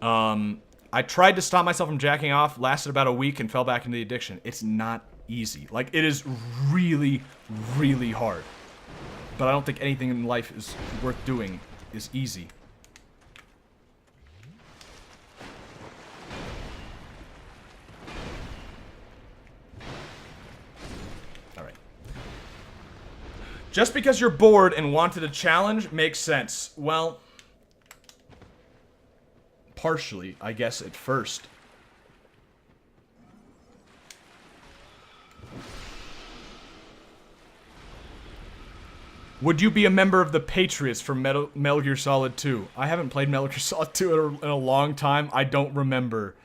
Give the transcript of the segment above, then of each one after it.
I tried to stop myself from jacking off, lasted about a week, and fell back into the addiction. It's not easy. Like, it is really, really hard. But I don't think anything in life is worth doing is easy. Alright. Just because you're bored and wanted a challenge makes sense. Well, partially, I guess, at first. Would you be a member of the Patriots for Metal Gear Solid 2? I haven't played Metal Gear Solid 2 in a long time. I don't remember.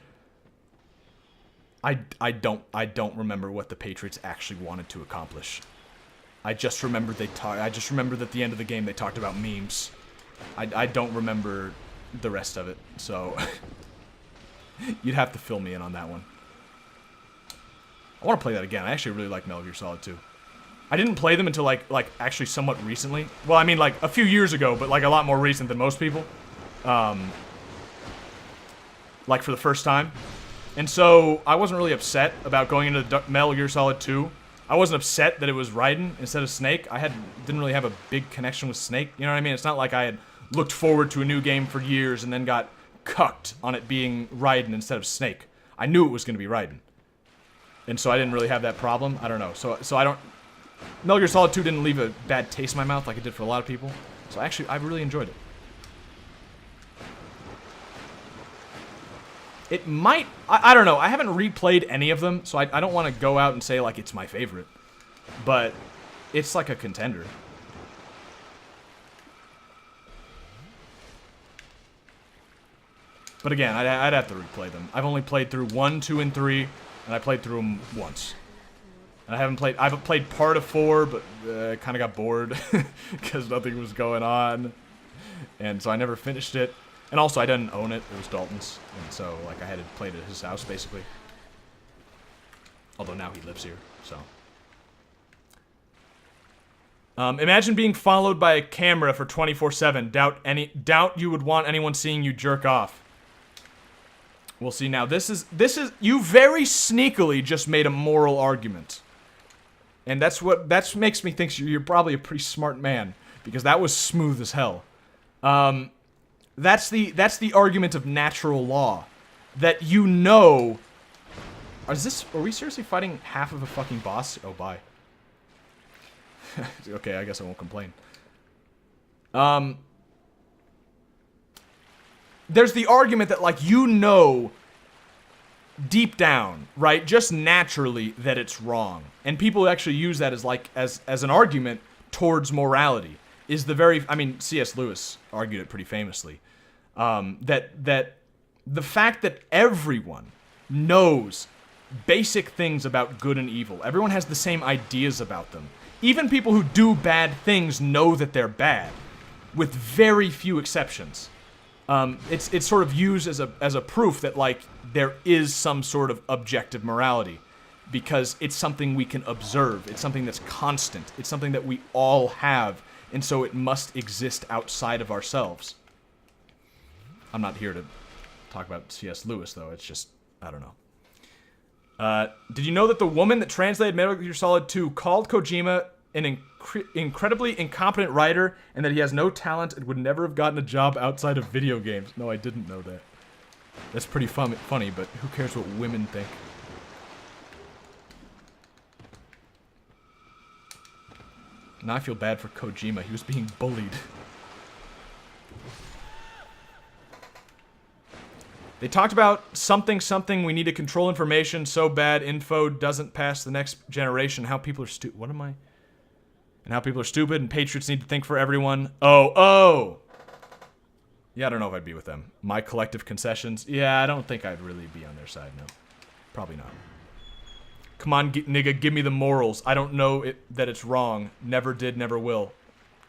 I don't remember what the Patriots actually wanted to accomplish. I just remember I just remember that at the end of the game they talked about memes. I don't remember the rest of it, so you'd have to fill me in on that one. I want to play that again. I actually really like Metal Gear Solid 2. I didn't play them until like actually somewhat recently. Well, I mean like a few years ago, but like a lot more recent than most people. Like for the first time. And so I wasn't really upset about going into Metal Gear Solid 2. I wasn't upset that it was Raiden instead of Snake. Didn't really have a big connection with Snake. You know what I mean? It's not like I had looked forward to a new game for years and then got cucked on it being Raiden instead of Snake. I knew it was going to be Raiden. And so I didn't really have that problem. I don't know. So I don't... Metal Gear Solid 2 didn't leave a bad taste in my mouth like it did for a lot of people. So actually, I really enjoyed it. It might... I don't know. I haven't replayed any of them, so I don't want to go out and say, like, it's my favorite. But it's like a contender. But again, I'd have to replay them. I've only played through 1, 2, and 3, and I played through them once. And I've played part of 4, but kind of got bored because nothing was going on. And so I never finished it. And also, I didn't own it. It was Dalton's. And so, like, I had to play it at his house, basically. Although now he lives here, so. Imagine being followed by a camera for 24/7. Doubt you would want anyone seeing you jerk off. We'll see now. This is you very sneakily just made a moral argument. And that makes me think you're probably a pretty smart man, because that was smooth as hell. That's the argument of natural law, that you know. Are we seriously fighting half of a fucking boss? Oh, bye. Okay, I guess I won't complain. There's the argument that, like, you know deep down, right, just naturally, that it's wrong. And people actually use that as an argument towards morality. Is the very, I mean, C.S. Lewis argued it pretty famously. That the fact that everyone knows basic things about good and evil. Everyone has the same ideas about them. Even people who do bad things know that they're bad, with very few exceptions. It's sort of used as a proof that, like, there is some sort of objective morality, because it's something we can observe. It's something that's constant. It's something that we all have, and so it must exist outside of ourselves. I'm not here to talk about C.S. Lewis, though. It's just, I don't know. Did you know that the woman that translated Metal Gear Solid 2 called Kojima an incredibly incompetent writer, and that he has no talent and would never have gotten a job outside of video games? No, I didn't know that. That's pretty funny, but who cares what women think? Now I feel bad for Kojima. He was being bullied. They talked about something, we need to control information so bad info doesn't pass the next generation. How people are stupid. What am I? And how people are stupid, and patriots need to think for everyone. Oh. Yeah, I don't know if I'd be with them. My collective concessions? Yeah, I don't think I'd really be on their side, no. Probably not. Come on, nigga, give me the morals. I don't know that it's wrong. Never did, never will.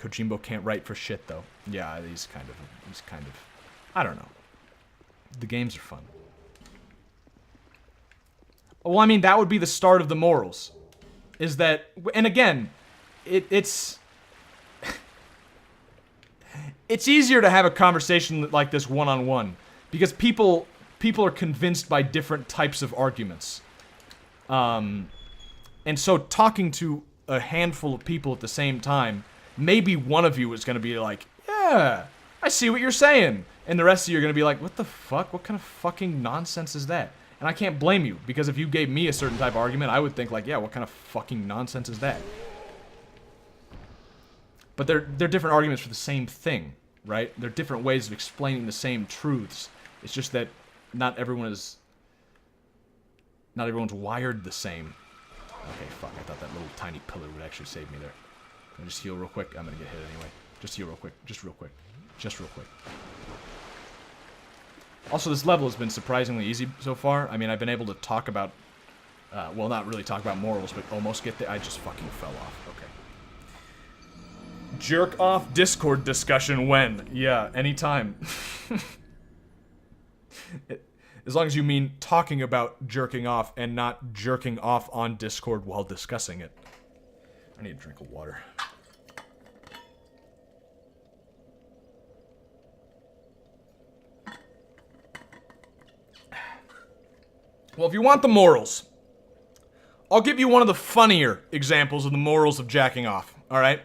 Kojimbo can't write for shit, though. Yeah, he's kind of, I don't know. The games are fun. Well, I mean, that would be the start of the morals. Is that, and again, it's easier to have a conversation like this one-on-one. Because people are convinced by different types of arguments. And so talking to a handful of people at the same time, maybe one of you is going to be like, yeah, I see what you're saying. And the rest of you are going to be like, what the fuck? What kind of fucking nonsense is that? And I can't blame you, because if you gave me a certain type of argument, I would think like, yeah, what kind of fucking nonsense is that? But they're different arguments for the same thing, right? They're different ways of explaining the same truths. It's just that not everyone's wired the same. Okay, fuck, I thought that little tiny pillar would actually save me there. Can I just heal real quick? I'm gonna get hit anyway. Just heal real quick. Just real quick. Just real quick. Also, this level has been surprisingly easy so far. I mean, I've been able to talk about, well, not really talk about morals, but almost get there. I just fucking fell off. Okay. Jerk off Discord discussion when? Yeah, anytime. As long as you mean talking about jerking off and not jerking off on Discord while discussing it. I need a drink of water. Well, if you want the morals, I'll give you one of the funnier examples of the morals of jacking off, alright?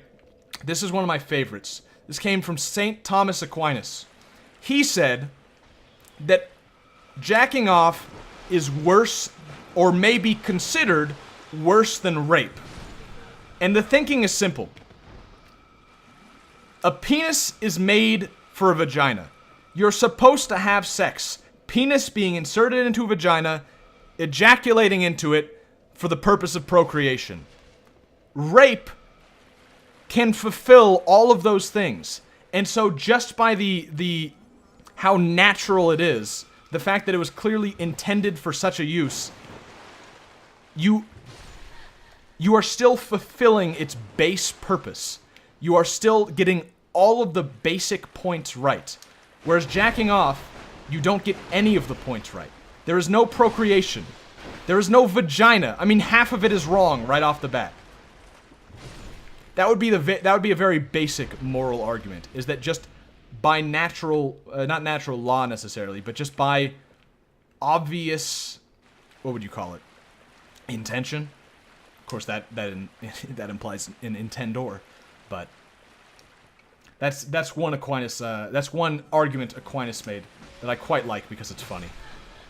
This is one of my favorites. This came from St. Thomas Aquinas. He said that jacking off is worse, or may be considered worse than rape. And the thinking is simple. A penis is made for a vagina. You're supposed to have sex. Penis being inserted into a vagina, ejaculating into it for the purpose of procreation. Rape can fulfill all of those things. And so just by the how natural it is, the fact that it was clearly intended for such a use, you are still fulfilling its base purpose. You are still getting all of the basic points right. Whereas jacking off, you don't get any of the points right. There is no procreation. There is no vagina. I mean, half of it is wrong right off the bat. That would be a very basic moral argument, is that just by natural, not natural law necessarily, but just by obvious, what would you call it? Intention? Of course, that implies an intendor, but that's one Aquinas, that's one argument Aquinas made that I quite like because it's funny.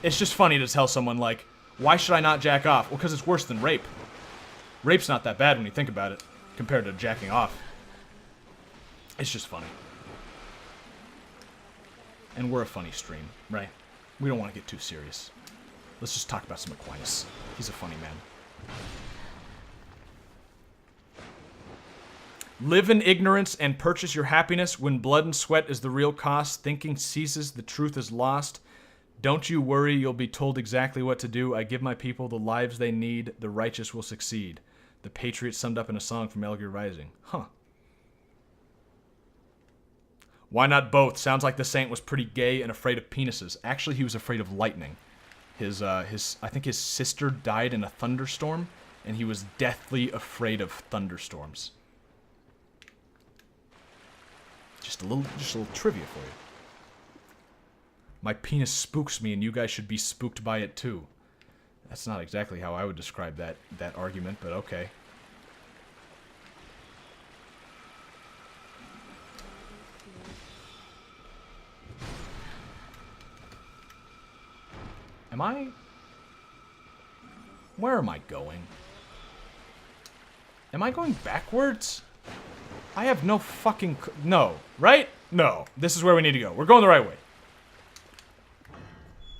It's just funny to tell someone like, why should I not jack off? Well, because it's worse than rape. Rape's not that bad when you think about it, compared to jacking off. It's just funny. And we're a funny stream, right? We don't want to get too serious. Let's just talk about some Aquinas. He's a funny man. Live in ignorance and purchase your happiness. When blood and sweat is the real cost, thinking ceases, the truth is lost. Don't you worry, you'll be told exactly what to do. I give my people the lives they need. The righteous will succeed. The Patriot summed up in a song from Metal Gear Rising. Huh. Why not both? Sounds like the Saint was pretty gay and afraid of penises. Actually, he was afraid of lightning. I think his sister died in a thunderstorm, and he was deathly afraid of thunderstorms. Just a little trivia for you. My penis spooks me, and you guys should be spooked by it too. That's not exactly how I would describe that argument, but okay. Where am I going? Am I going backwards? I have no fucking... No, right? No. This is where we need to go. We're going the right way.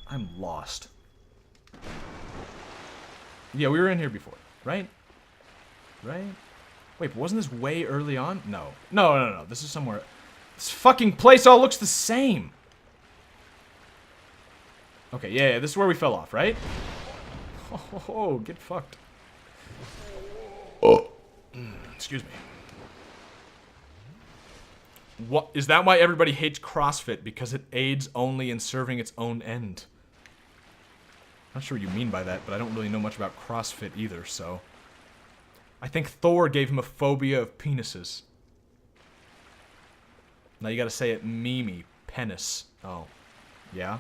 I'm lost. Yeah, we were in here before, right? Right? Wait, but wasn't this way early on? No. No. This is somewhere... This fucking place all looks the same. Okay, yeah, this is where we fell off, right? Oh, get fucked. Oh. Excuse me. What is that why everybody hates CrossFit? Because it aids only in serving its own end. Not sure what you mean by that, but I don't really know much about CrossFit either, so... I think Thor gave him a phobia of penises. Now you gotta say it Mimi. Penis. Oh. Yeah.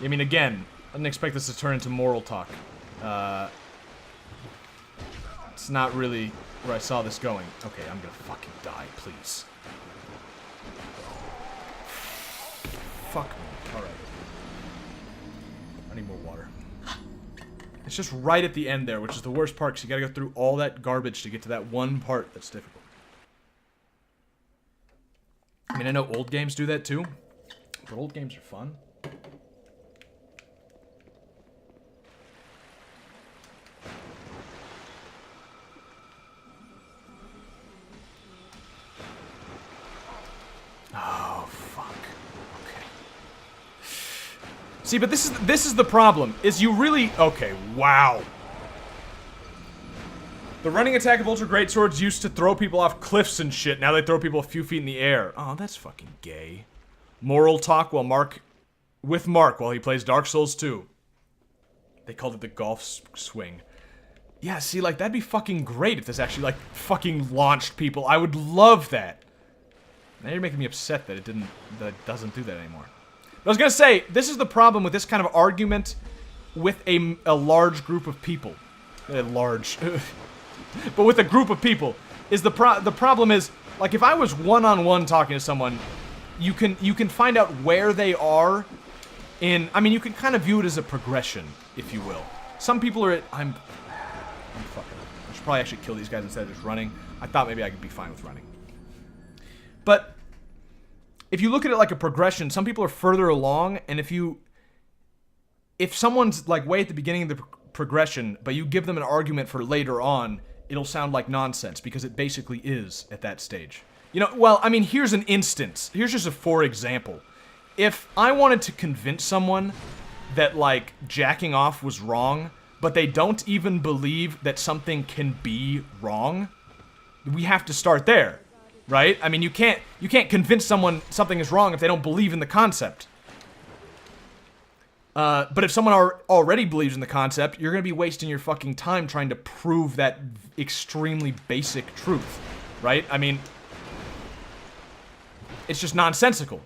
I mean, again, I didn't expect this to turn into moral talk. It's not really where I saw this going. Okay, I'm gonna fucking die, please. Fuck me. Alright. I need more water. It's just right at the end there, which is the worst part, because you gotta go through all that garbage to get to that one part that's difficult. I mean, I know old games do that too, but old games are fun. Oh, fuck. Okay. See, but this is the problem, is you really... Okay, wow. The running attack of Ultra Greatswords used to throw people off cliffs and shit. Now they throw people a few feet in the air. Oh, that's fucking gay. Moral talk while Mark while he plays Dark Souls 2. They called it the golf swing. Yeah, see, like, that'd be fucking great if this actually, like, fucking launched people. I would love that. Now you're making me upset that it doesn't do that anymore. But I was gonna say, this is the problem with this kind of argument with a large group of people. But with a group of people, is the problem is, like, if I was one-on-one talking to someone, you can find out where they are in, I mean, you can kind of view it as a progression, if you will. Some people are at, I'm fucking, I should probably actually kill these guys instead of just running. I thought maybe I could be fine with running. But if you look at it like a progression, some people are further along, and if someone's like way at the beginning of the progression, but you give them an argument for later on, it'll sound like nonsense, because it basically is at that stage. You know, well, I mean, here's an instance. Here's just a for example. If I wanted to convince someone that, like, jacking off was wrong, but they don't even believe that something can be wrong, we have to start there. Right? I mean, you can't convince someone something is wrong if they don't believe in the concept. But if someone already believes in the concept, you're gonna be wasting your fucking time trying to prove that extremely basic truth. Right? I mean, it's just nonsensical.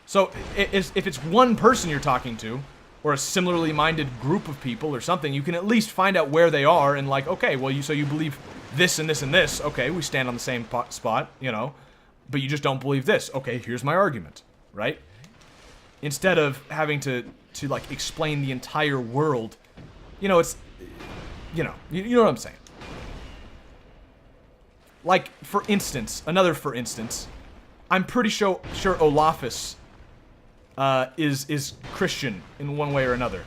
So, if it's one person you're talking to, or a similarly minded group of people or something, you can at least find out where they are and, like, okay, well, so you believe this and this and this. Okay, we stand on the same spot, you know, but you just don't believe this. Okay, here's my argument, right? Instead of having to like, explain the entire world, you know, it's, you know what I'm saying. Like, for instance, I'm pretty sure Olafus is Christian in one way or another.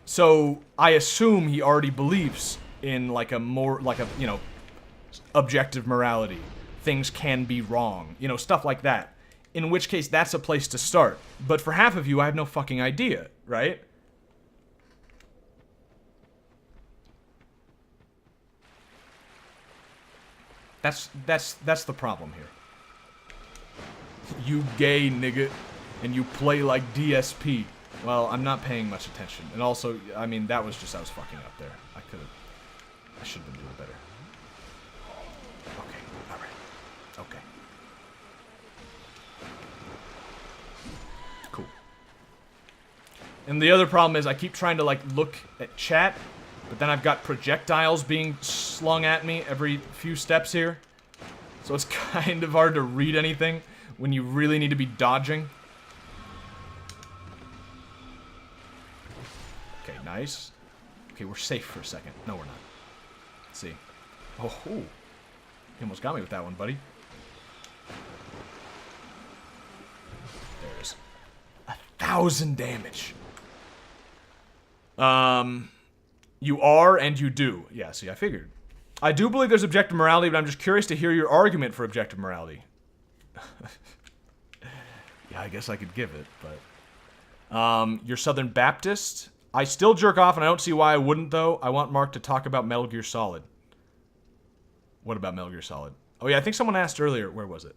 So I assume he already believes in, like, a more, like, a, you know, objective morality. Things can be wrong. You know, stuff like that. In which case, that's a place to start. But for half of you, I have no fucking idea, right? That's the problem here. You gay nigga, and you play like DSP. Well, I'm not paying much attention. And also, I mean, that was just, I was fucking up there. I should have been doing better. Okay, alright. Okay. Cool. And the other problem is I keep trying to, like, look at chat, but then I've got projectiles being slung at me every few steps here. So it's kind of hard to read anything when you really need to be dodging. Okay, nice. Okay, we're safe for a second. No, we're not. Let's see. Oh, you almost got me with that one, buddy. There's 1,000 damage. You are and you do. Yeah, see, I figured. I do believe there's objective morality, but I'm just curious to hear your argument for objective morality. Yeah, I guess I could give it, but... You're Southern Baptist? I still jerk off, and I don't see why I wouldn't, though. I want Mark to talk about Metal Gear Solid. What about Metal Gear Solid? Oh, yeah, I think someone asked earlier. Where was it?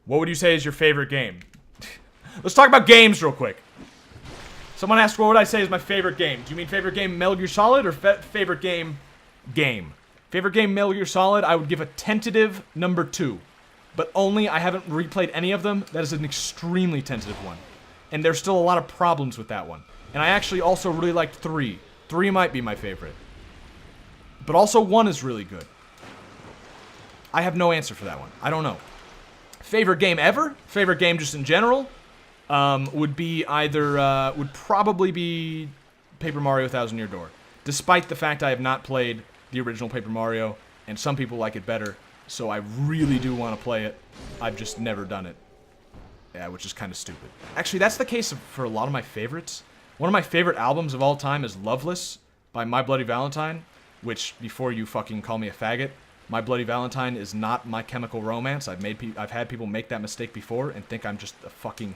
What would you say is your favorite game? Let's talk about games real quick. Someone asked, what would I say is my favorite game? Do you mean favorite game Metal Gear Solid or favorite game? Favorite game Metal Gear Solid, I would give a tentative number 2. but only I haven't replayed any of them. That is an extremely tentative one. And there's still a lot of problems with that one. And I actually also really liked 3. 3 might be my favorite. But also 1 is really good. I have no answer for that one. I don't know. Favorite game ever? Favorite game just in general? Would be either, would probably be Paper Mario Thousand Year Door. Despite the fact I have not played the original Paper Mario, and some people like it better, so I really do want to play it. I've just never done it. Yeah, which is kind of stupid. Actually, that's the case for a lot of my favorites. One of my favorite albums of all time is Loveless by My Bloody Valentine, which, before you fucking call me a faggot, My Bloody Valentine is not My Chemical Romance. I've had people make that mistake before and think I'm just a fucking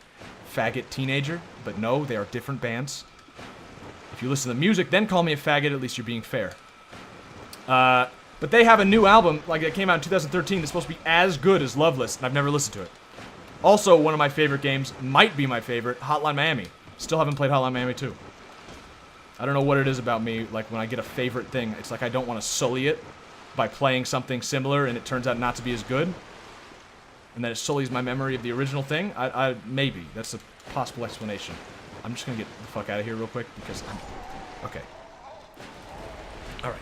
faggot teenager, but no, they are different bands. If you listen to the music, then call me a faggot, at least you're being fair. But they have a new album, like it came out in 2013, that's supposed to be as good as Loveless, and I've never listened to it. Also, one of my favorite games, might be my favorite, Hotline Miami. Still haven't played Hotline Miami 2. I don't know what it is about me, like when I get a favorite thing, it's like I don't want to sully it by playing something similar and it turns out not to be as good. And then it sullies my memory of the original thing. Maybe. That's a possible explanation. I'm just gonna get the fuck out of here real quick because I'm... Okay. Alright.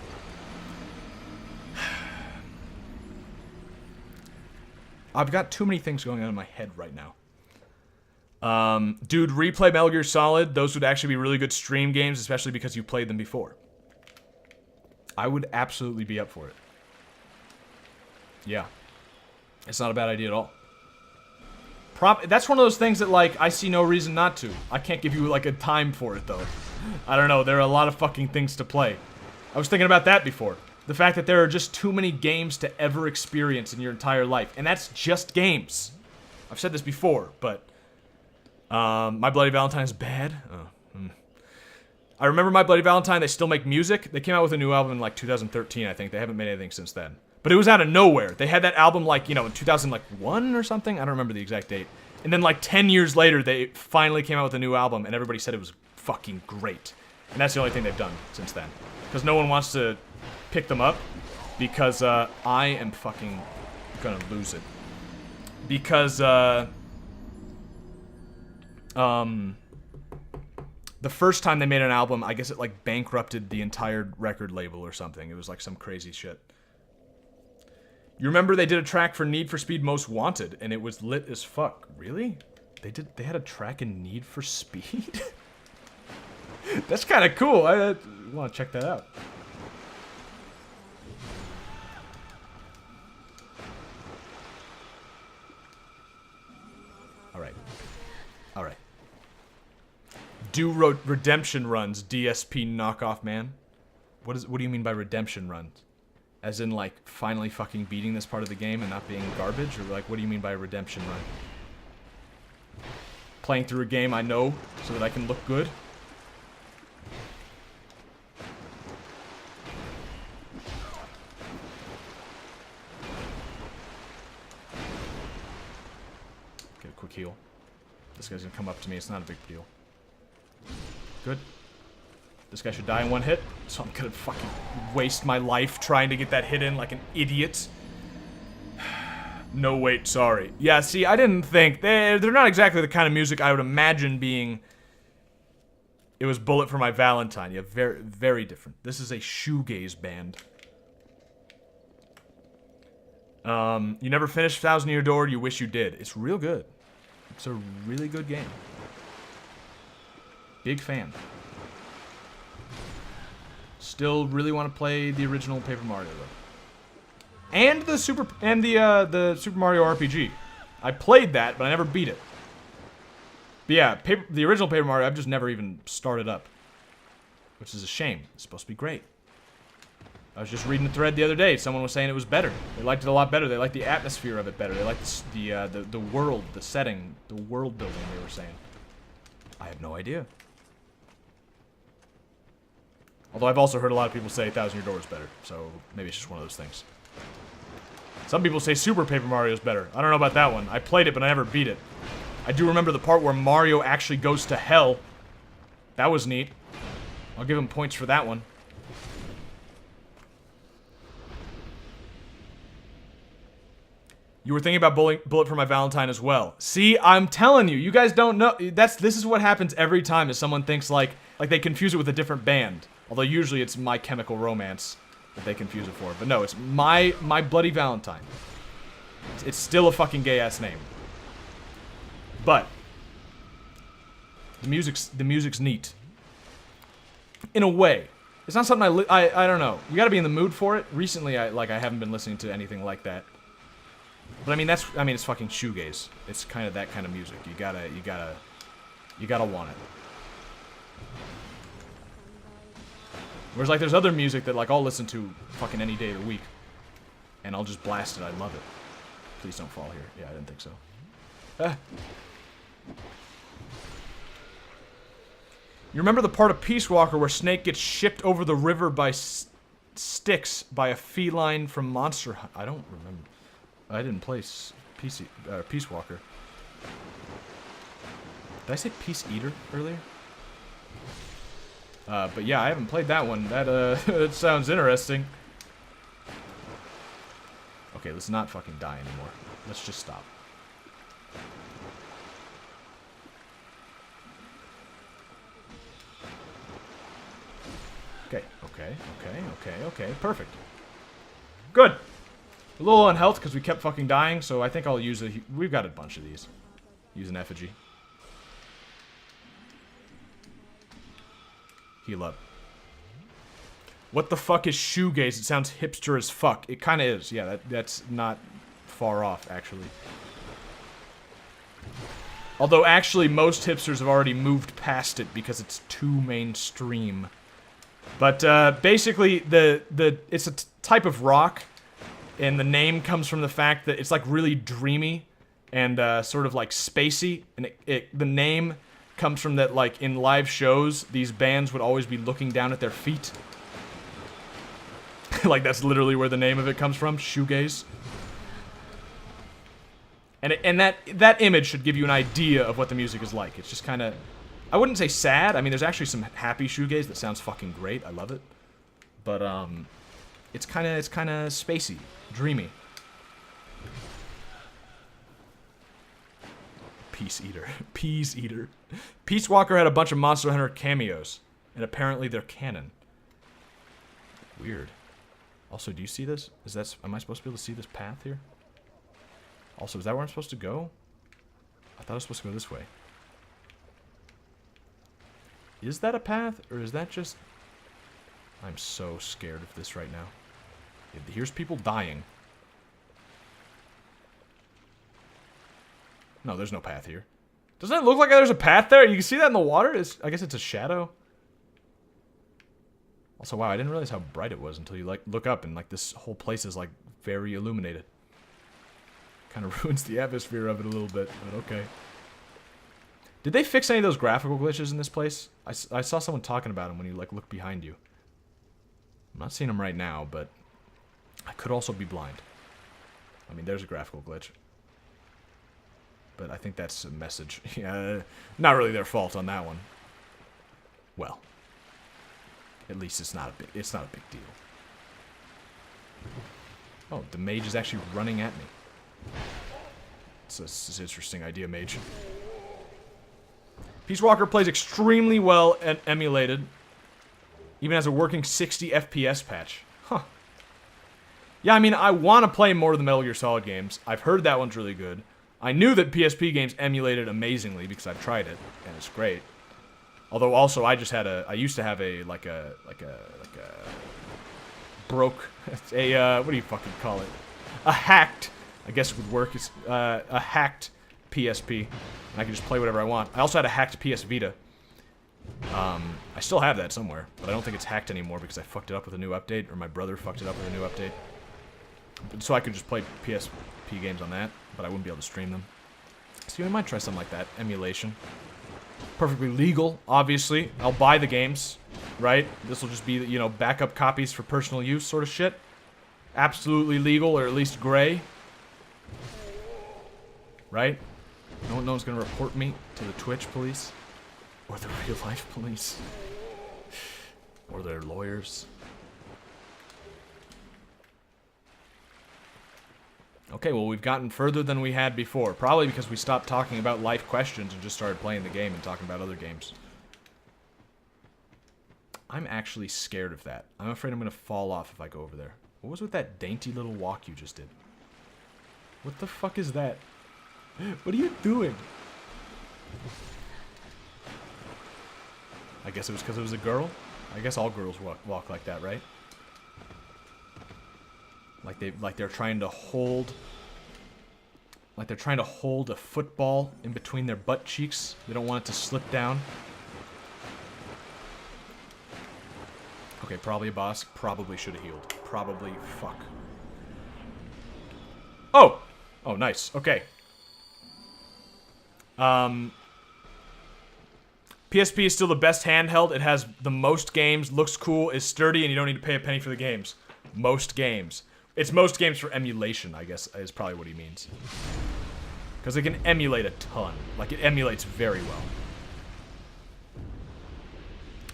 I've got too many things going on in my head right now. Dude, replay Metal Gear Solid. Those would actually be really good stream games, especially because you played them before. I would absolutely be up for it. Yeah. It's not a bad idea at all. That's one of those things that, like, I see no reason not to. I can't give you, like, a time for it, though. I don't know. There are a lot of fucking things to play. I was thinking about that before. The fact that there are just too many games to ever experience in your entire life. And that's just games. I've said this before, but... My Bloody Valentine is bad. I remember My Bloody Valentine, they still make music. They came out with a new album in, like, 2013, I think. They haven't made anything since then. But it was out of nowhere. They had that album, like, you know, in 2001 or something. I don't remember the exact date. And then, like, 10 years later, they finally came out with a new album, and everybody said it was fucking great. And that's the only thing they've done since then. Because no one wants to pick them up. Because, I am fucking gonna lose it. Because, the first time they made an album, I guess it, like, bankrupted the entire record label or something. It was, like, some crazy shit. You remember they did a track for Need for Speed Most Wanted, and it was lit as fuck. Really? They had a track in Need for Speed? That's kind of cool. I want to check that out. Alright. Alright. Do redemption runs, DSP knockoff man. What do you mean by redemption runs? As in, like, finally fucking beating this part of the game and not being garbage? Or, like, what do you mean by a redemption run? Playing through a game I know so that I can look good? Get a quick heal. This guy's gonna come up to me. It's not a big deal. Good. This guy should die in one hit, so I'm gonna fucking waste my life trying to get that hit in like an idiot. No, wait, sorry. Yeah, see, I didn't think... They're not exactly the kind of music I would imagine being... It was Bullet for My Valentine. Yeah, very, very different. This is a shoegaze band. You never finished Thousand Year Door, you wish you did. It's real good. It's a really good game. Big fan. Still really want to play the original Paper Mario though. And the Super Mario RPG. I played that, but I never beat it. But yeah, the original Paper Mario, I've just never even started up. Which is a shame. It's supposed to be great. I was just reading a thread the other day. Someone was saying it was better. They liked it a lot better. They liked the atmosphere of it better. They liked the world, the setting, the world building, they were saying. I have no idea. Although I've also heard a lot of people say Thousand Year Door is better, so maybe it's just one of those things. Some people say Super Paper Mario is better. I don't know about that one. I played it, but I never beat it. I do remember the part where Mario actually goes to hell. That was neat. I'll give him points for that one. You were thinking about Bullet for My Valentine as well. See, I'm telling you, you guys don't know. This is what happens every time is someone thinks like they confuse it with a different band. Although usually it's My Chemical Romance that they confuse it for. But no, it's My Bloody Valentine. It's still a fucking gay-ass name. But the music's neat. In a way. It's not something I don't know. You gotta be in the mood for it. Recently, I haven't been listening to anything like that. But I mean, it's fucking shoegaze. It's kind of that kind of music. You gotta want it. Whereas like there's other music that like I'll listen to fucking any day of the week. And I'll just blast it. I love it. Please don't fall here. Yeah, I didn't think so. Ah. You remember the part of Peace Walker where Snake gets shipped over the river by sticks by a feline from Monster Hunt? I don't remember. I didn't play Peace Walker. Did I say Peace Eater earlier? But yeah, I haven't played that one. That it sounds interesting. Okay, let's not fucking die anymore. Let's just stop. Okay, perfect. Good. A little on health because we kept fucking dying, so I think I'll use a... We've got a bunch of these. Use an effigy. Heal up. What the fuck is shoegaze? It sounds hipster as fuck. It kind of is. Yeah, that's not far off, actually. Although, actually, most hipsters have already moved past it because it's too mainstream. But basically, it's a type of rock, and the name comes from the fact that it's like really dreamy and sort of like spacey. And the name comes from that, like in live shows, these bands would always be looking down at their feet. Like that's literally where the name of it comes from, shoegaze. And that image should give you an idea of what the music is like. It's just kind of, I wouldn't say sad. I mean, there's actually some happy shoegaze that sounds fucking great. I love it. But it's kind of spacey, dreamy. Peace Eater. Peace Eater. Peace Walker had a bunch of Monster Hunter cameos, and apparently they're canon. Weird. Also, do you see this? Am I supposed to be able to see this path here? Also, is that where I'm supposed to go? I thought I was supposed to go this way. Is that a path, or is that just... I'm so scared of this right now. Here's people dying. No, there's no path here. Doesn't it look like there's a path there? You can see that in the water? I guess it's a shadow. Also, wow, I didn't realize how bright it was until you, like, look up and, like, this whole place is, like, very illuminated. Kind of ruins the atmosphere of it a little bit, but okay. Did they fix any of those graphical glitches in this place? I saw someone talking about them when you, like, look behind you. I'm not seeing them right now, but I could also be blind. I mean, there's a graphical glitch. But I think that's a message. Yeah, not really their fault on that one. Well, at least it's not a big deal. Oh, the mage is actually running at me. It's an interesting idea, mage. Peace Walker plays extremely well and emulated. Even has a working 60 FPS patch. Huh. Yeah, I mean, I want to play more of the Metal Gear Solid games. I've heard that one's really good. I knew that PSP games emulated amazingly because I've tried it, and it's great. Although also, I used to have what do you fucking call it? A hacked, I guess it would work. It's a hacked PSP, and I could just play whatever I want. I also had a hacked PS Vita. I still have that somewhere, but I don't think it's hacked anymore because I fucked it up with a new update, or my brother fucked it up with a new update. So I could just play PSP games on that, but I wouldn't be able to stream them. So we might try something like that, emulation. Perfectly legal, obviously. I'll buy the games, right? This will just be, you know, backup copies for personal use sort of shit. Absolutely legal, or at least gray. Right? No one's gonna report me to the Twitch police. Or the real life police. Or their lawyers. Okay. Okay, well, we've gotten further than we had before. Probably because we stopped talking about life questions and just started playing the game and talking about other games. I'm actually scared of that. I'm afraid I'm going to fall off if I go over there. What was with that dainty little walk you just did? What the fuck is that? What are you doing? I guess it was because it was a girl? I guess all girls walk like that, right? Like they're trying to hold... Like they're trying to hold a football in between their butt cheeks. They don't want it to slip down. Okay, probably a boss. Probably should have healed. Probably. Fuck. Oh! Oh, nice. Okay. PSP is still the best handheld. It has the most games, looks cool, is sturdy, and you don't need to pay a penny for the games. Most games. It's most games for emulation, I guess, is probably what he means. Because it can emulate a ton. Like, it emulates very well.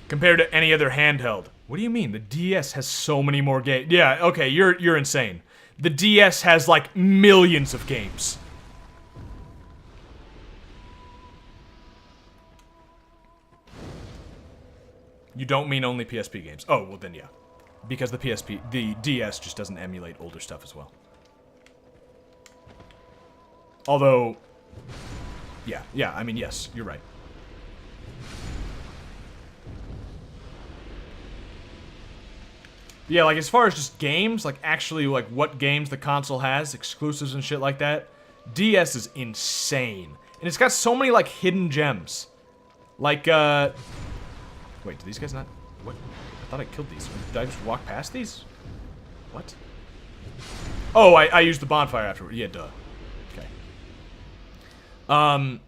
Compared to any other handheld. What do you mean? The DS has so many more games. Yeah, okay, you're insane. The DS has, like, millions of games. You don't mean only PSP games. Oh, well then yeah. Because the DS just doesn't emulate older stuff as well. Although, yeah, I mean, yes, you're right. Yeah, like, as far as just games, like, actually, like, what games the console has, exclusives and shit like that, DS is insane. And it's got so many, like, hidden gems. Like, wait, do these guys not... What? I thought I killed these. Did I just walk past these? What? Oh, I used the bonfire afterward. Yeah, duh. Okay.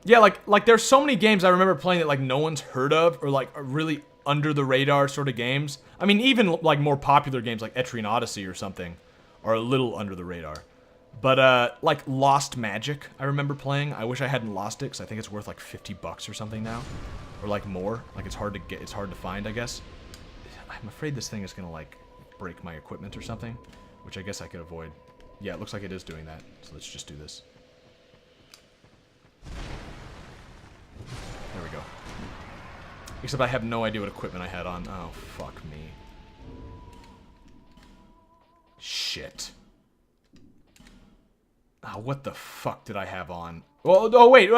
Yeah, like, there's so many games I remember playing that, like, no one's heard of, or, like, are really under-the-radar sort of games. I mean, even, like, more popular games like Etrian Odyssey or something are a little under the radar. But, like, Lost Magic, I remember playing. I wish I hadn't lost it, because I think it's worth, like, $50 or something now. Or, like, more. Like, it's hard to get, it's hard to find, I guess. I'm afraid this thing is gonna, like, break my equipment or something, which I guess I could avoid. Yeah, it looks like it is doing that, so let's just do this. There we go. Except I have no idea what equipment I had on. Oh, fuck me. Shit. Oh, what the fuck did I have on? Oh, wait.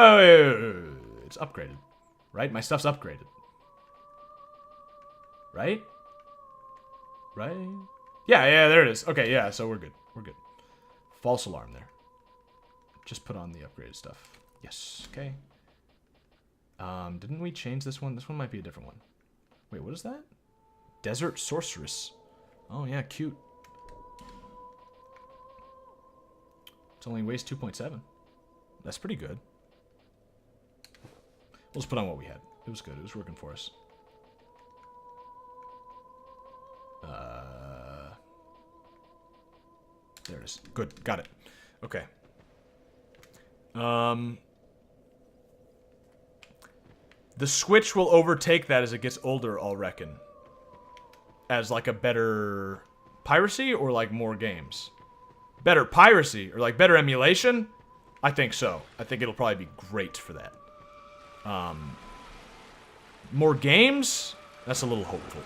It's upgraded. Right? My stuff's upgraded. Right? Right? Yeah, there it is. Okay, yeah, so we're good. We're good. False alarm there. Just put on the upgraded stuff. Yes, okay. Didn't we change this one? This one might be a different one. Wait, what is that? Desert Sorceress. Oh, yeah, cute. It only weighs 2.7. That's pretty good. We'll just put on what we had. It was good. It was working for us. There it is. Good. Got it. Okay. The Switch will overtake that as it gets older, I'll reckon. As, like, a better piracy or, like, more games? Better piracy or, like, better emulation? I think so. I think it'll probably be great for that. More games? That's a little hopeful.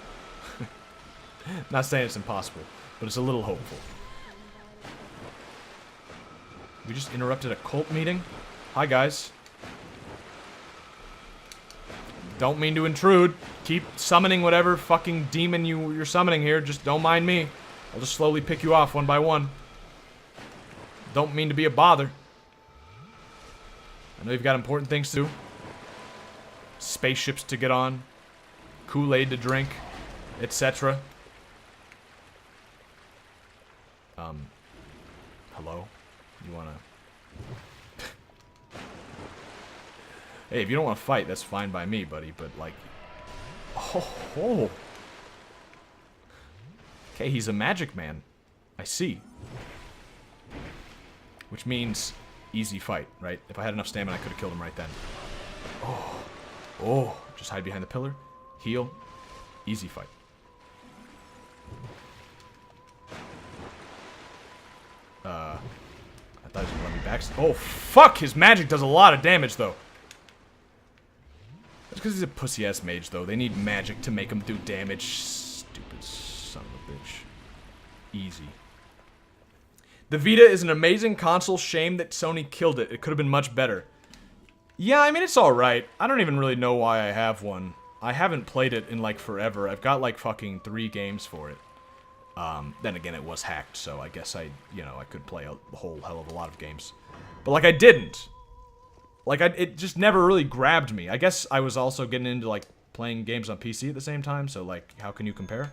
Not saying it's impossible, but it's a little hopeful. We just interrupted a cult meeting? Hi, guys. Don't mean to intrude. Keep summoning whatever fucking demon you're summoning here. Just don't mind me. I'll just slowly pick you off one by one. Don't mean to be a bother. I know you've got important things to do. Spaceships to get on. Kool-Aid to drink. Etc. Hello? You wanna... Hey, if you don't want to fight, that's fine by me, buddy, but, like... Oh. Okay, he's a magic man. I see. Which means easy fight, right? If I had enough stamina, I could have killed him right then. Oh. Just hide behind the pillar. Heal. Easy fight. I he backs. Oh, fuck! His magic does a lot of damage, though. That's because he's a pussy-ass mage, though. They need magic to make him do damage. Stupid son of a bitch. Easy. The Vita is an amazing console. Shame that Sony killed it. It could have been much better. Yeah, I mean, it's alright. I don't even really know why I have one. I haven't played it in, like, forever. I've got, like, fucking 3 games for it. Then again, it was hacked, so I guess I could play a whole hell of a lot of games. But, like, I didn't. Like, it just never really grabbed me. I guess I was also getting into, like, playing games on PC at the same time, so, like, how can you compare?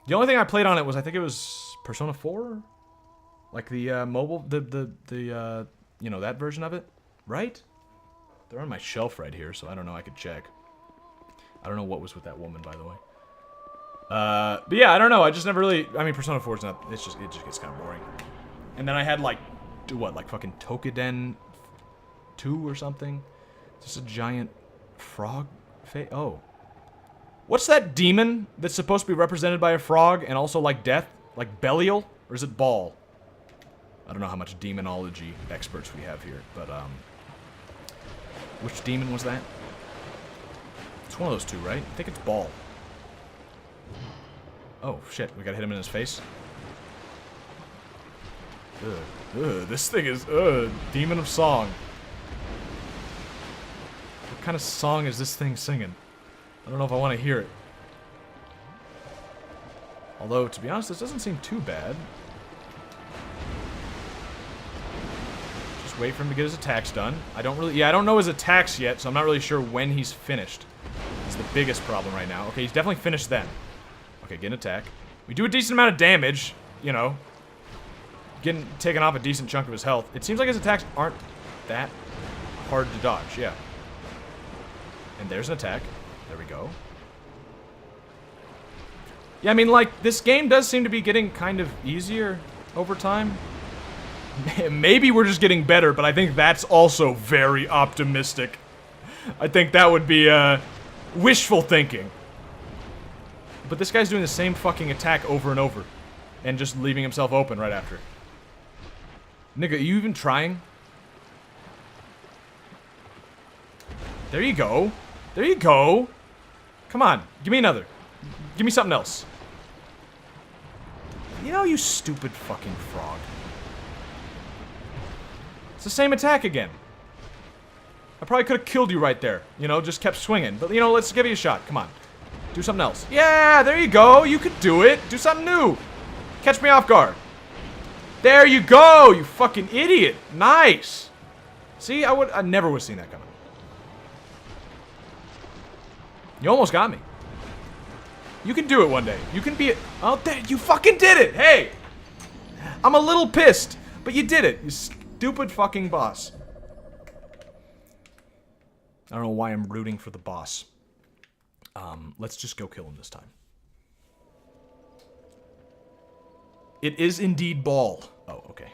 The only thing I played on it was, I think it was Persona 4? Like, the, mobile, you know, that version of it? Right? They're on my shelf right here, so I don't know, I could check. I don't know what was with that woman, by the way. But yeah, I don't know, I just never really, I mean, Persona 4 is not, it just gets kind of boring. And then I had, like, what, like fucking Tokiden 2 or something? Just a giant frog face? Oh. What's that demon that's supposed to be represented by a frog and also like death? Like Belial? Or is it Baal? I don't know how much demonology experts we have here, but, which demon was that? It's one of those two, right? I think it's Baal. Oh, shit. We gotta hit him in his face. This thing is, Demon of Song. What kind of song is this thing singing? I don't know if I want to hear it. Although, to be honest, this doesn't seem too bad. Just wait for him to get his attacks done. I don't know his attacks yet, so I'm not really sure when he's finished. It's the biggest problem right now. Okay, he's definitely finished then. Okay, get an attack. We do a decent amount of damage, you know. Getting taken off a decent chunk of his health. It seems like his attacks aren't that hard to dodge, yeah. And there's an attack. There we go. Yeah, I mean, like, this game does seem to be getting kind of easier over time. Maybe we're just getting better, but I think that's also very optimistic. I think that would be, wishful thinking. But this guy's doing the same fucking attack over and over. And just leaving himself open right after. Nigga, are you even trying? There you go. There you go. Come on, give me another. Give me something else. You know, you stupid fucking frog. It's the same attack again. I probably could have killed you right there. You know, just kept swinging. But, you know, let's give you a shot. Come on. Do something else. Yeah, there you go. You could do it. Do something new. Catch me off guard. There you go, you fucking idiot. Nice. See, I never would have seen that coming. You almost got me. You can do it one day. You can be it. Oh, there, you fucking did it. Hey. I'm a little pissed, but you did it. You stupid fucking boss. I don't know why I'm rooting for the boss. Let's just go kill him this time. It is indeed Baal. Oh, okay.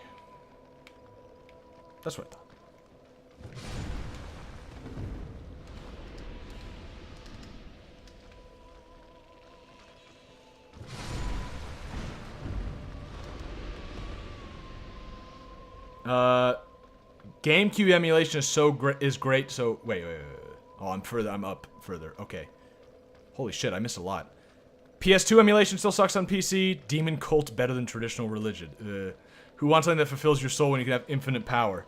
That's what I thought. GameCube emulation is great. So wait. Oh, I'm up further. Okay. Holy shit, I missed a lot. PS2 emulation still sucks on PC. Demon cult better than traditional religion. Who wants something that fulfills your soul when you can have infinite power?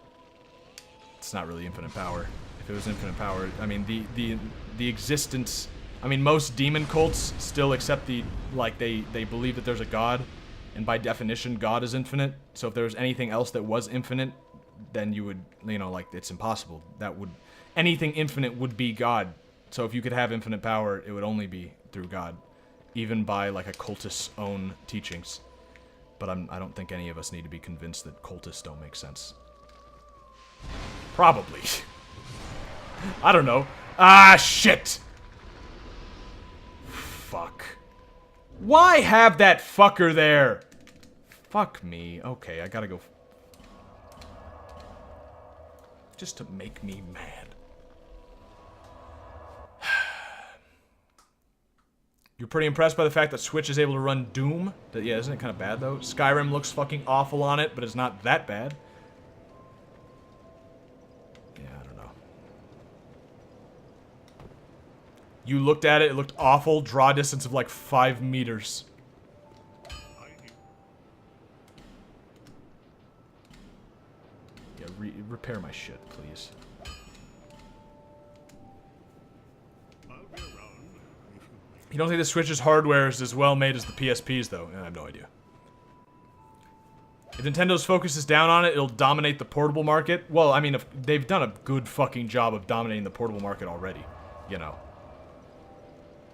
It's not really infinite power. If it was infinite power, I mean the existence. I mean, most demon cults still accept they believe that there's a god, and by definition, God is infinite. So if there was anything else that was infinite, then you would, like, it's impossible. Anything infinite would be God. So if you could have infinite power, it would only be through God. Even by, like, a cultist's own teachings. But I don't think any of us need to be convinced that cultists don't make sense. Probably. I don't know. Ah, shit! Fuck. Why have that fucker there? Fuck me. Okay, I gotta go. Just to make me mad. You're pretty impressed by the fact that Switch is able to run Doom? Yeah, isn't it kind of bad, though? Skyrim looks fucking awful on it, but it's not that bad. Yeah, I don't know. You looked at it, it looked awful. Draw distance of like 5 meters. Yeah, repair my shit, please. You don't think the Switch's hardware is as well made as the PSP's, though? I have no idea. If Nintendo's focus is down on it, it'll dominate the portable market. Well, I mean, if they've done a good fucking job of dominating the portable market already, you know.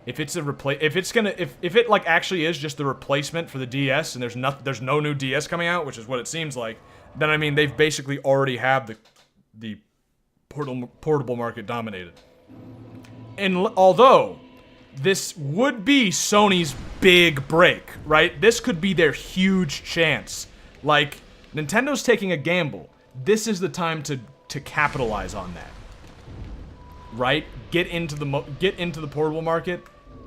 If it's a if it like actually is just the replacement for the DS, and there's no new DS coming out, which is what it seems like, then I mean they've basically already have the portable market dominated. And although this would be Sony's big break, right? This could be their huge chance. Like, Nintendo's taking a gamble. This is the time to capitalize on that. Right? Get into the portable market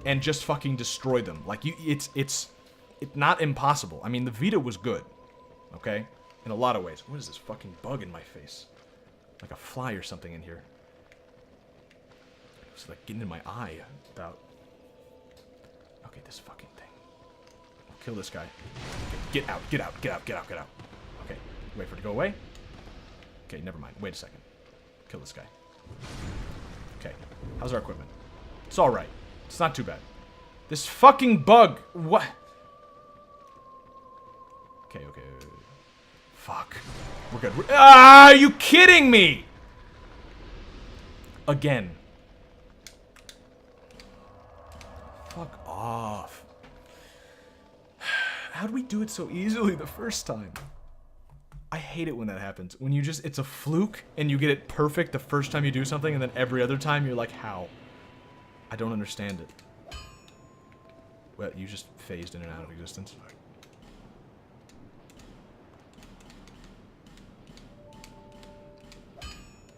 and just fucking destroy them. Like, it's not impossible. I mean, the Vita was good. Okay? In a lot of ways. What is this fucking bug in my face? Like a fly or something in here. It's like getting in my eye without... Okay, this fucking thing. I'll kill this guy. Okay, get out, get out, get out, get out, get out. Okay, wait for it to go away. Okay, never mind. Wait a second. Kill this guy. Okay, how's our equipment? It's alright. It's not too bad. This fucking bug! What? Okay, okay. Fuck. We're good. Are you kidding me? Again. Fuck off. How'd we do it so easily the first time? I hate it when that happens. When you just, it's a fluke and you get it perfect the first time you do something, and then every other time you're like, how? I don't understand it. Well, you just phased in and out of existence.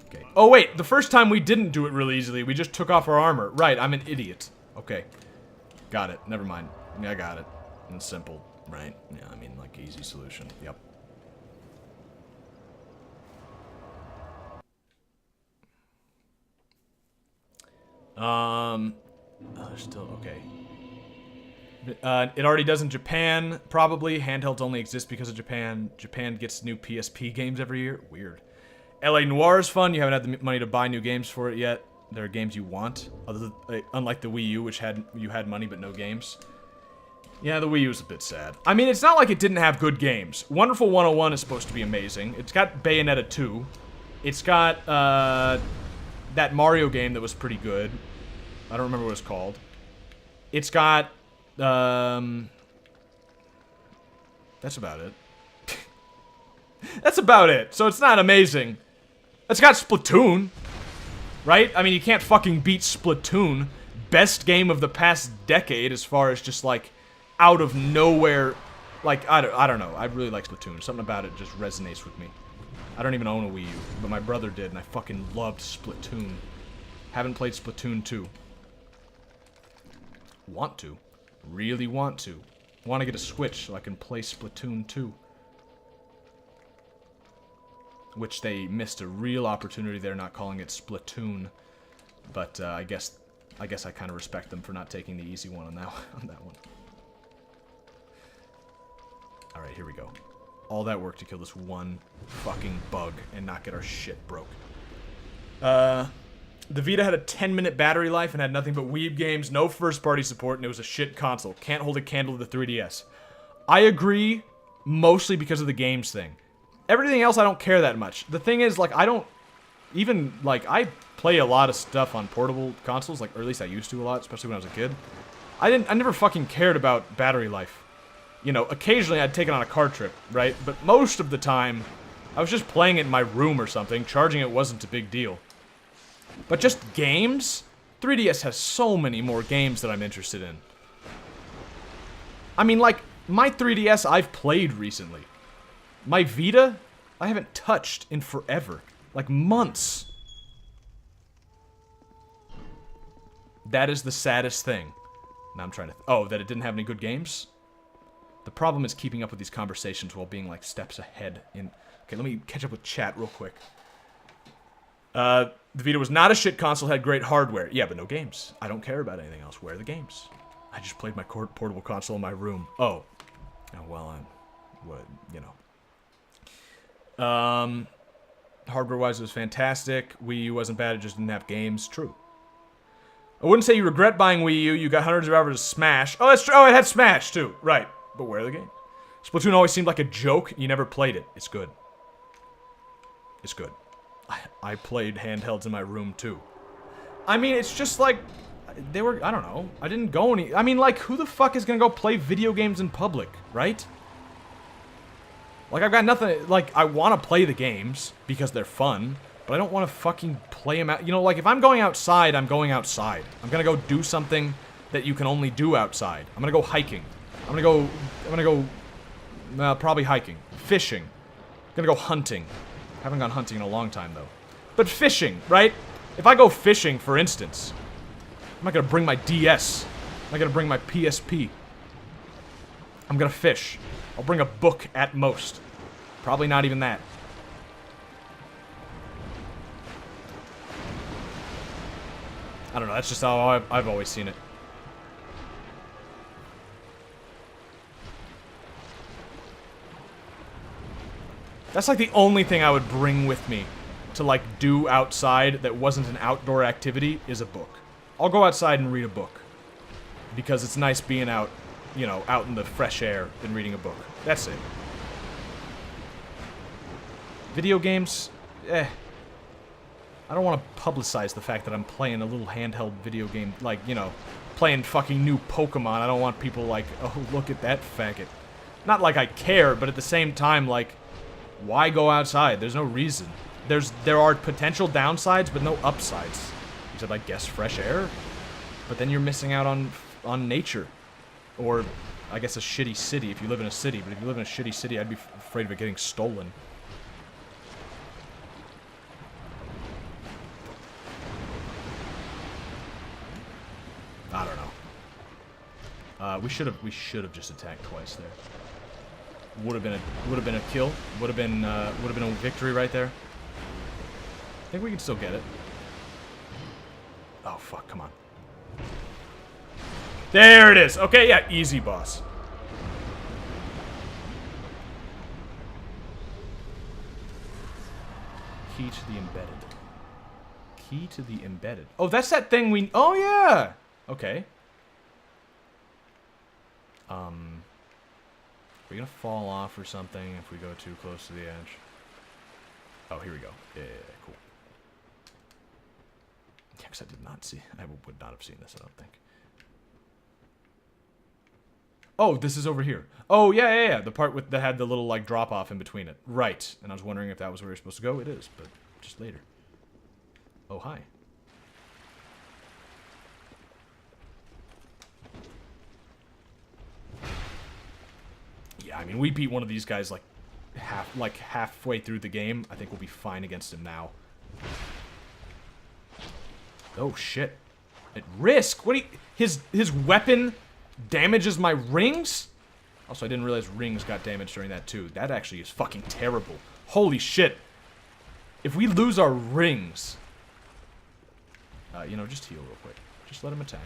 Okay. Oh wait, the first time we didn't do it really easily. We just took off our armor. Right, I'm an idiot. Okay. Got it. Never mind. Yeah, I got it. It's simple, right? Yeah, I mean, like, easy solution. Yep. Still, okay. It already does in Japan, probably. Handhelds only exist because of Japan. Japan gets new PSP games every year. Weird. LA Noire is fun. You haven't had the money to buy new games for it yet. There are games you want, unlike the Wii U, which you had money but no games. Yeah, the Wii U is a bit sad. I mean, it's not like it didn't have good games. Wonderful 101 is supposed to be amazing. It's got Bayonetta 2. It's got that Mario game that was pretty good. I don't remember what it's called. It's got that's about it. That's about it. So it's not amazing. It's got Splatoon. Right? I mean, you can't fucking beat Splatoon. Best game of the past decade as far as just, like, out of nowhere. Like, I don't know. I really like Splatoon. Something about it just resonates with me. I don't even own a Wii U, but my brother did, and I fucking loved Splatoon. Haven't played Splatoon 2. Want to. Really want to. Want to get a Switch so I can play Splatoon 2. Which they missed a real opportunity there, not calling it Splatoon. But I guess I kind of respect them for not taking the easy one on that one. All right, here we go. All that work to kill this one fucking bug and not get our shit broke. The Vita had a 10-minute battery life and had nothing but weeb games, no first-party support, and it was a shit console. Can't hold a candle to the 3DS. I agree, mostly because of the games thing. Everything else I don't care that much. The thing is, like, I don't even, like, I play a lot of stuff on portable consoles, like, or at least I used to a lot, especially when I was a kid. I never fucking cared about battery life. You know, occasionally I'd take it on a car trip, right? But most of the time, I was just playing it in my room or something. Charging it wasn't a big deal. But just games? 3DS has so many more games that I'm interested in. I mean, like, my 3DS I've played recently. My Vita, I haven't touched in forever. Like, months. That is the saddest thing. Now I'm trying to... oh, that it didn't have any good games? The problem is keeping up with these conversations while being, like, steps ahead in... okay, let me catch up with chat real quick. The Vita was not a shit console, had great hardware. Yeah, but no games. I don't care about anything else. Where are the games? I just played my portable console in my room. Oh. Oh, well, I'm... what, you know. Hardware-wise, it was fantastic. Wii U wasn't bad, it just didn't have games. True. I wouldn't say you regret buying Wii U. You got hundreds of hours of Smash. Oh, that's true. Oh, it had Smash, too. Right. But where are the games? Splatoon always seemed like a joke. You never played it. It's good. It's good. I played handhelds in my room, too. I mean, it's just like... they were... I don't know. I didn't go any... I mean, like, who the fuck is gonna go play video games in public, right? Like, I've got nothing... like, I want to play the games because they're fun, but I don't want to fucking play them out... you know, like, if I'm going outside, I'm going outside. I'm gonna go do something that you can only do outside. I'm gonna go hiking. I'm gonna go... probably hiking. Fishing. I'm gonna go hunting. Haven't gone hunting in a long time, though. But fishing, right? If I go fishing, for instance, I'm not gonna bring my DS. I'm not gonna bring my PSP. I'm gonna fish. I'll bring a book at most. Probably not even that. I don't know, that's just how I've always seen it. That's like the only thing I would bring with me to, like, do outside that wasn't an outdoor activity is a book. I'll go outside and read a book. Because it's nice being out, you know, out in the fresh air and reading a book. That's it. Video games, I don't want to publicize the fact that I'm playing a little handheld video game, like, you know, playing fucking new Pokemon. I don't want people like, oh, look at that faggot. Not like I care, but at the same time, like, why go outside? There's no reason. There are potential downsides, but no upsides. Except, I guess, fresh air. But then you're missing out on nature. Or, I guess, a shitty city if you live in a city. But if you live in a shitty city, I'd be afraid of it getting stolen. I don't know. We should have just attacked twice there. Would have been a kill. Would have been a victory right there. I think we can still get it. Oh fuck! Come on. There it is. Okay, yeah, easy, boss. Key to the embedded. Key to the embedded. Oh, that's that thing we... oh yeah. Okay. Are we gonna fall off or something if we go too close to the edge? Oh, here we go. Yeah, cool. Yeah, because I did not see... I would not have seen this, I don't think. Oh, this is over here. Oh, yeah. The part that had the little, like, drop-off in between it. Right. And I was wondering if that was where you're supposed to go. It is, but just later. Oh, hi. Yeah, I mean, we beat one of these guys like halfway through the game. I think we'll be fine against him now. Oh shit! At risk. What? His weapon damages my rings. Also, I didn't realize rings got damaged during that too. That actually is fucking terrible. Holy shit! If we lose our rings, you know, just heal real quick. Just let him attack.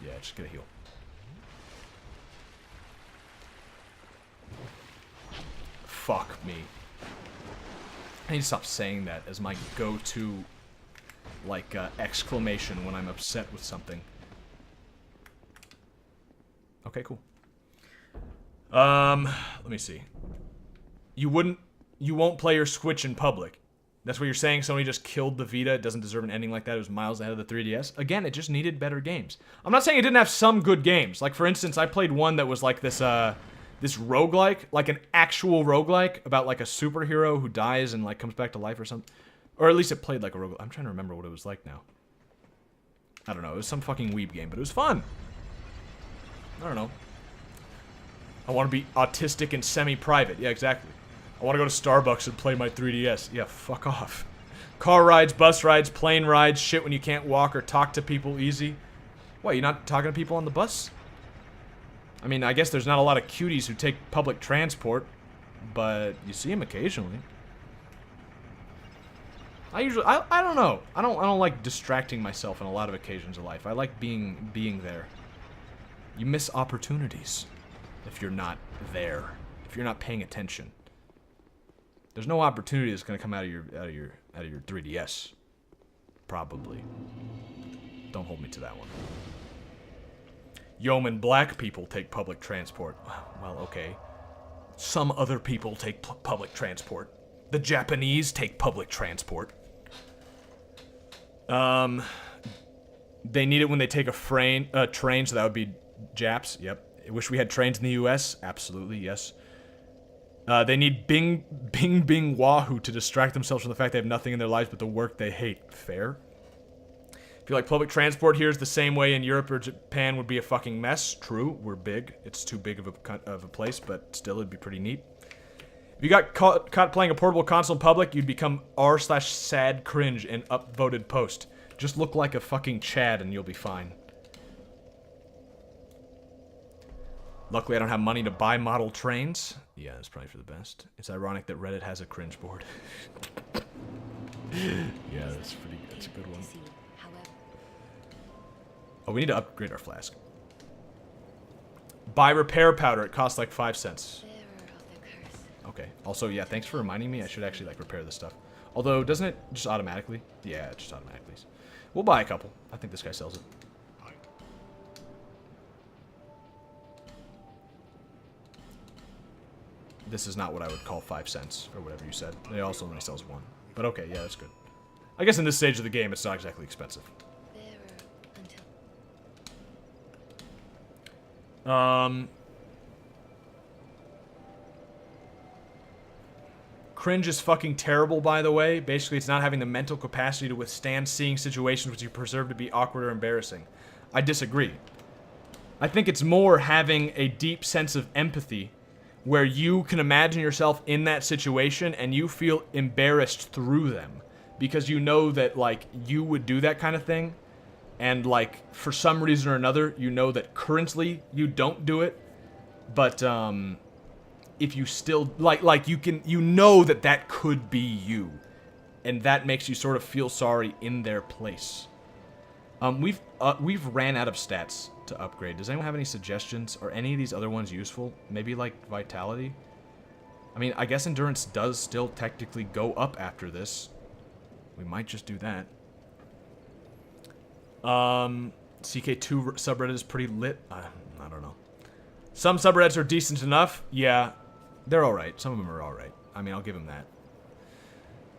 Yeah, just get a heal. Fuck me. I need to stop saying that as my go-to, like, exclamation when I'm upset with something. Okay, cool. Let me see. You won't play your Switch in public. That's what you're saying? Sony just killed the Vita. It doesn't deserve an ending like that. It was miles ahead of the 3DS. Again, it just needed better games. I'm not saying it didn't have some good games. Like, for instance, I played one that was like this roguelike, like an actual roguelike about like a superhero who dies and like comes back to life or something. Or at least it played like a roguelike. I'm trying to remember what it was like now. I don't know. It was some fucking weeb game, but it was fun. I don't know. I want to be autistic and semi-private. Yeah, exactly. I want to go to Starbucks and play my 3DS. Yeah, fuck off. Car rides, bus rides, plane rides, shit when you can't walk or talk to people easy. What, you not talking to people on the bus? I mean, I guess there's not a lot of cuties who take public transport, but you see them occasionally. I don't know. I don't like distracting myself on a lot of occasions of life. I like being there. You miss opportunities if you're not there. If you're not paying attention. There's no opportunity that's gonna come out of your 3DS. Probably. Don't hold me to that one. Yeoman, black people take public transport. Well, okay. Some other people take public transport. The Japanese take public transport. They need it when they take a train, so that would be Japs. Yep. I wish we had trains in the U.S. Absolutely, yes. They need Bing Wahoo to distract themselves from the fact they have nothing in their lives but the work they hate. Fair. If you like public transport here is the same way in Europe or Japan would be a fucking mess. True, we're big. It's too big of a place, but still it'd be pretty neat. If you got caught playing a portable console in public, you'd become r/sad cringe and upvoted post. Just look like a fucking Chad and you'll be fine. Luckily, I don't have money to buy model trains. Yeah, that's probably for the best. It's ironic that Reddit has a cringe board. Yeah, that's pretty. That's a good one. Oh, we need to upgrade our flask. Buy repair powder. It costs like 5 cents. Okay. Also, yeah, thanks for reminding me. I should actually like repair this stuff. Although, doesn't it just automatically? Yeah, it just automatically. We'll buy a couple. I think this guy sells it. This is not what I would call 5 cents, or whatever you said. It also only sells one. But okay, yeah, that's good. I guess in this stage of the game, it's not exactly expensive. Cringe is fucking terrible, by the way. Basically, it's not having the mental capacity to withstand seeing situations which you preserve to be awkward or embarrassing. I disagree. I think it's more having a deep sense of empathy where you can imagine yourself in that situation and you feel embarrassed through them because you know that, like, you would do that kind of thing and, like, for some reason or another, you know that currently you don't do it, but, if you still, like, you know that that could be you, and that makes you sort of feel sorry in their place. We've ran out of stats to upgrade. Does anyone have any suggestions? Are any of these other ones useful? Maybe like vitality? I mean, I guess endurance does still technically go up after this. We might just do that. CK2 subreddit is pretty lit. I don't know. Some subreddits are decent enough. Yeah, they're alright. Some of them are alright. I mean, I'll give them that.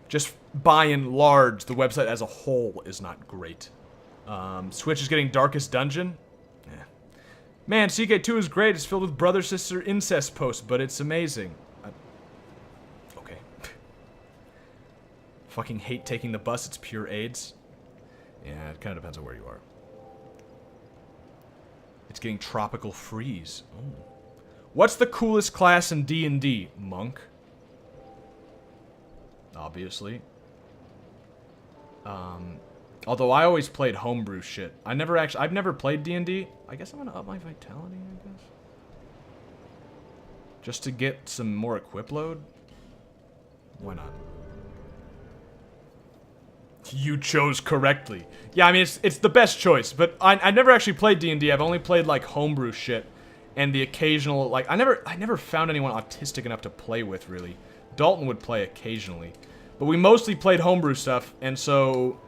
Just by and large, the website as a whole is not great. Switch is getting Darkest Dungeon. Yeah. Man, CK2 is great. It's filled with brother-sister incest posts, but it's amazing. Okay. Fucking hate taking the bus. It's pure AIDS. Yeah, it kind of depends on where you are. It's getting Tropical Freeze. Oh. What's the coolest class in D&D? Monk. Obviously. Although I always played homebrew shit. I've never played D&D. I guess I'm gonna up my vitality, I guess. Just to get some more equip load? Why not? You chose correctly. Yeah, I mean, it's the best choice, but I never actually played D&D. I've only played, like, homebrew shit. And the occasional, like, I never found anyone autistic enough to play with, really. Dalton would play occasionally. But we mostly played homebrew stuff, and so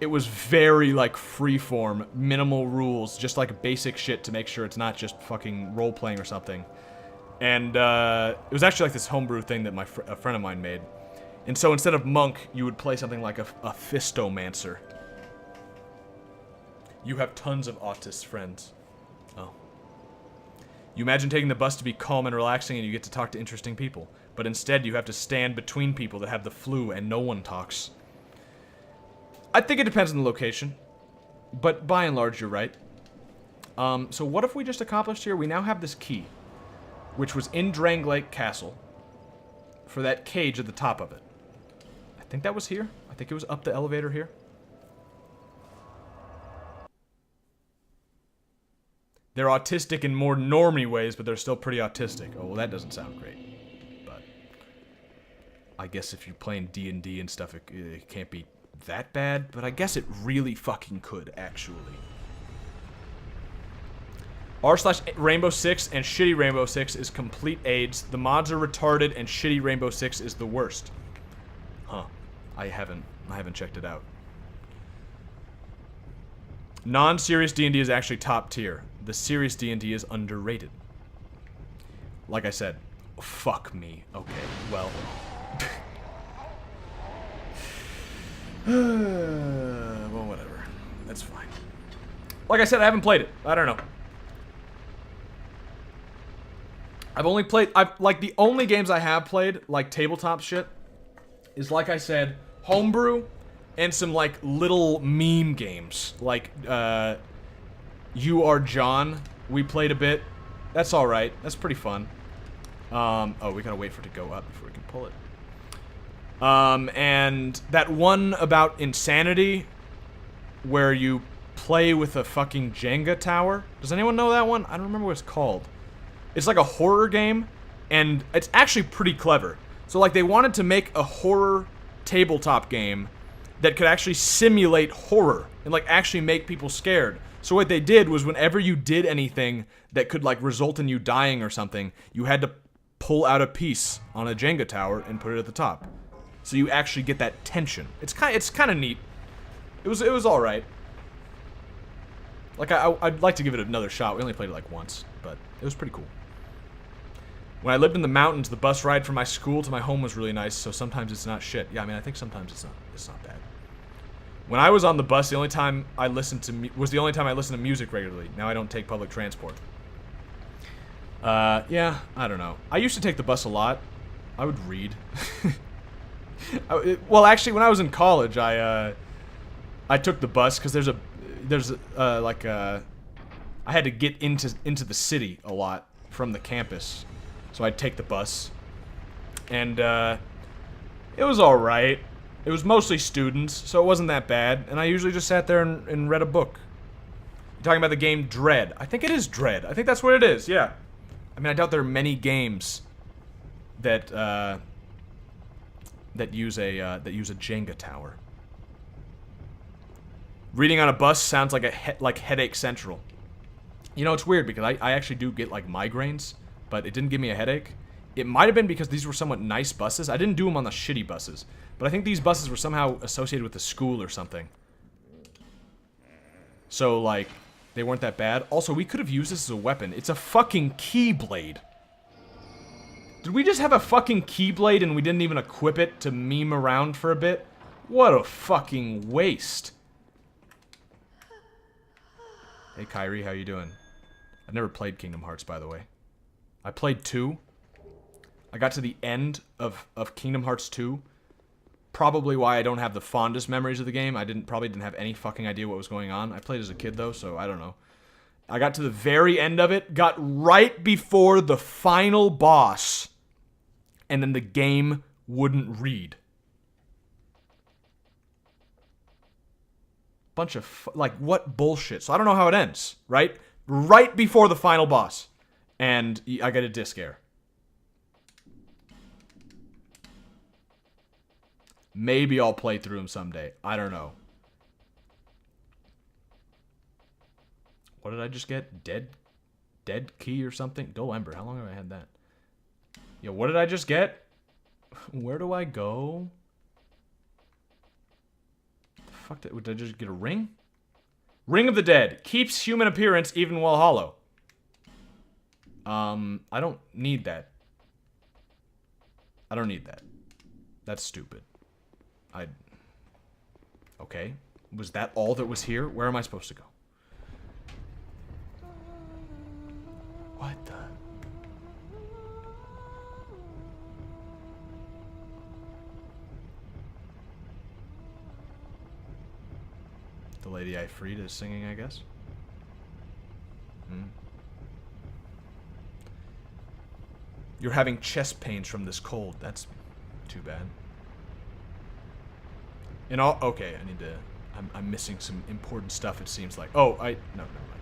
it was very, like, freeform, minimal rules, just, like, basic shit to make sure it's not just fucking role-playing or something. And, it was actually, like, this homebrew thing that a friend of mine made. And so instead of monk, you would play something like a fistomancer. You have tons of autist friends. Oh. You imagine taking the bus to be calm and relaxing and you get to talk to interesting people. But instead you have to stand between people that have the flu and no one talks. I think it depends on the location. But by and large, you're right. So what if we just accomplished here? We now have this key. Which was in Dranglake Castle. For that cage at the top of it. I think that was here. I think it was up the elevator here. They're autistic in more normie ways, but they're still pretty autistic. Oh, well, that doesn't sound great. But I guess if you're playing D&D and stuff, it can't be that bad. But I guess it really fucking could, actually. R/Rainbow Six and shitty Rainbow Six is complete AIDS. The mods are retarded, and shitty Rainbow Six is the worst. Huh. I haven't checked it out. Non-serious D&D is actually top tier. The serious D&D is underrated. Like I said, fuck me. Okay, well. Well, whatever. That's fine. Like I said, I haven't played it. I don't know. I've only played, like, the only games I have played, like, tabletop shit, is, like I said, homebrew, and some, like, little meme games. Like, You Are John, we played a bit. That's alright. That's pretty fun. Oh, we gotta wait for it to go up before we can pull it. And that one about insanity, where you play with a fucking Jenga tower. Does anyone know that one? I don't remember what it's called. It's like a horror game, and it's actually pretty clever. So, like, they wanted to make a horror tabletop game that could actually simulate horror and, like, actually make people scared. So what they did was whenever you did anything that could, like, result in you dying or something, you had to pull out a piece on a Jenga tower and put it at the top. So you actually get that tension. It's kind of neat. It was all right. Like, I'd like to give it another shot. We only played it, like, once, but it was pretty cool. When I lived in the mountains, the bus ride from my school to my home was really nice, so sometimes it's not shit. Yeah, I mean, I think sometimes it's not bad. When I was on the bus, the only time I listened to music regularly. Now I don't take public transport. Yeah, I don't know. I used to take the bus a lot. I would read. Well, actually, when I was in college, I took the bus because I had to get into the city a lot from the campus. So I'd take the bus, and it was alright. It was mostly students, so it wasn't that bad, and I usually just sat there and read a book. You're talking about the game Dread. I think it is Dread. I think that's what it is, yeah. I mean, I doubt there are many games that use a Jenga tower. Reading on a bus sounds like Headache Central. You know, it's weird because I actually do get, like, migraines, but it didn't give me a headache. It might have been because these were somewhat nice buses. I didn't do them on the shitty buses, but I think these buses were somehow associated with the school or something. So, like, they weren't that bad. Also, we could have used this as a weapon. It's a fucking keyblade. Did we just have a fucking keyblade and we didn't even equip it to meme around for a bit? What a fucking waste. Hey, Kyrie, how you doing? I've never played Kingdom Hearts, by the way. I played 2. I got to the end of Kingdom Hearts 2. Probably why I don't have the fondest memories of the game. I probably didn't have any fucking idea what was going on. I played as a kid, though, so I don't know. I got to the very end of it, got right before the final boss, and then the game wouldn't read. Bunch of, like, what bullshit. So I don't know how it ends, right? Right before the final boss. And I get a disc error. Maybe I'll play through them someday. I don't know. What did I just get? Dead key or something? Dull Ember. How long have I had that? Yeah, what did I just get? Where do I go? The fuck did I just get a ring? Ring of the Dead. Keeps human appearance even while hollow. I don't need that. I don't need that. That's stupid. Okay. Was that all that was here? Where am I supposed to go? What the? The lady I freed is singing, I guess. You're having chest pains from this cold. That's too bad. Okay, I need to... I'm missing some important stuff, it seems like. Oh, no, never mind.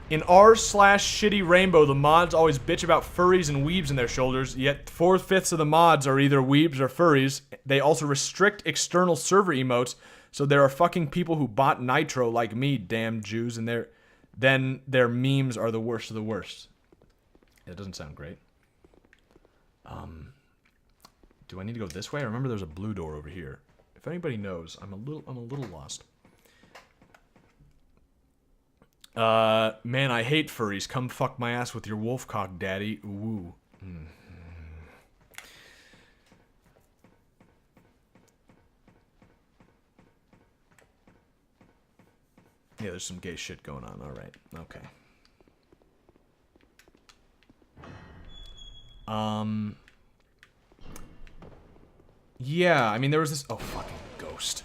In r/shitty rainbow, the mods always bitch about furries and weebs in their shoulders, yet 4/5 of the mods are either weebs or furries. They also restrict external server emotes, so there are fucking people who bought Nitro like me, damn Jews, and then their memes are the worst of the worst. That doesn't sound great. Do I need to go this way? I remember there's a blue door over here. If anybody knows, I'm a little lost. Man, I hate furries. Come fuck my ass with your wolf cock, daddy. Ooh. Mm. Yeah, there's some gay shit going on. All right. Okay. Yeah, I mean, there was this... Oh, fucking ghost.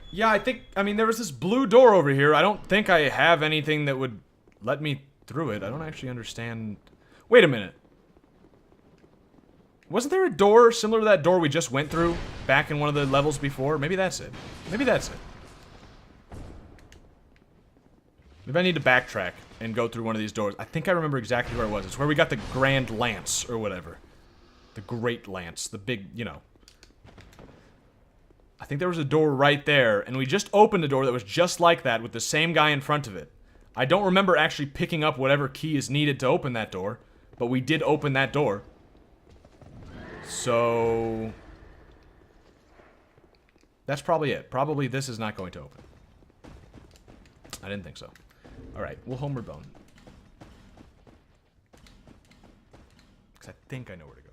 Yeah, I mean, there was this blue door over here. I don't think I have anything that would let me through it. I don't actually understand... Wait a minute. Wasn't there a door similar to that door we just went through back in one of the levels before? Maybe that's it. Maybe that's it. Maybe I need to backtrack and go through one of these doors. I think I remember exactly where it was. It's where we got the Grand Lance, or whatever. The Great Lance. The big, you know. I think there was a door right there, and we just opened a door that was just like that with the same guy in front of it. I don't remember actually picking up whatever key is needed to open that door, but we did open that door. So... that's probably it. Probably this is not going to open. I didn't think so. Alright, we'll homeward bone. Because I think I know where to go.